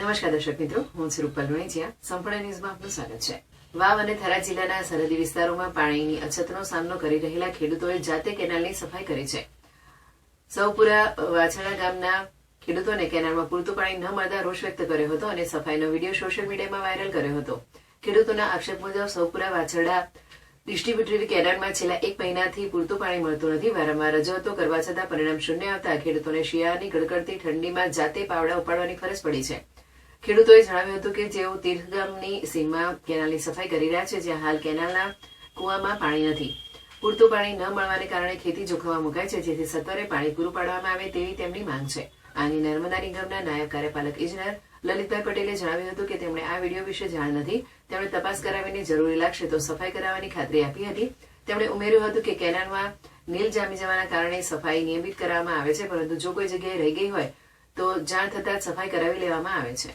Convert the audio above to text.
નમસ્કાર દર્શક મિત્રો, હું છું રૂપલ વણિજિયા. સંપૂર્ણ ન્યૂઝમાં આપનું સ્વાગત છે. વાવ અને થરાદ જિલ્લાના સરહદી વિસ્તારોમાં પાણીની અછતનો સામનો કરી રહેલા ખેડૂતોએ જાતે કેનાલની સફાઈ કરી છે. સૌપુરા વાછડા ગામના ખેડૂતોને કેનાલમાં પૂરતું પાણી ન મળતા રોષ વ્યક્ત કર્યો હતો અને સફાઈનો વિડીયો સોશિયલ મીડિયામાં વાયરલ કર્યો હતો. ખેડૂતોના આક્ષેપ મુજબ સૌપુરા વાછડા ડિસ્ટ્રીબ્યુટરી કેનાલમાં છેલ્લા 1 મહિનાથી પૂરતું પાણી મળતું નથી. વારંવાર રજૂઆતો કરવા છતાં પરિણામ શૂન્ય આવતા ખેડૂતોને શિયાળાની ગડગડતી ઠંડીમાં જાતે પાવડા ઉપાડવાની ફરજ પડી છે. ખેડૂતોએ જણાવ્યું હતું કે જેઓ તીર્થગામની સીમમાં કેનાલની સફાઈ કરી રહ્યા છે, જ્યાં હાલ કેનાલના કુવામાં પાણી નથી. પૂરતું પાણી ન મળવાને કારણે ખેતી જોખમમાં મુકાય છે, જેથી સત્વરે પાણી પૂરું પાડવામાં આવે તેવી તેમની માંગ છે. આની નર્મદા નિગમના નાયબ કાર્યપાલક ઇજનેર લલિતભાઈ પટેલે જણાવ્યું હતું કે તેમણે આ વિડીયો વિશે જાણ નથી. તેમણે તપાસ કરાવીને જરૂરી લાગશે તો સફાઈ કરાવવાની ખાતરી આપી હતી. તેમણે ઉમેર્યું હતું કે કેનાલમાં નીલ જામી જવાના કારણે સફાઈ નિયમિત કરવામાં આવે છે, પરંતુ જો કોઈ જગ્યાએ રહી ગઈ હોય તો જાણ થતાં જ સફાઈ કરાવી લેવામાં આવે છે.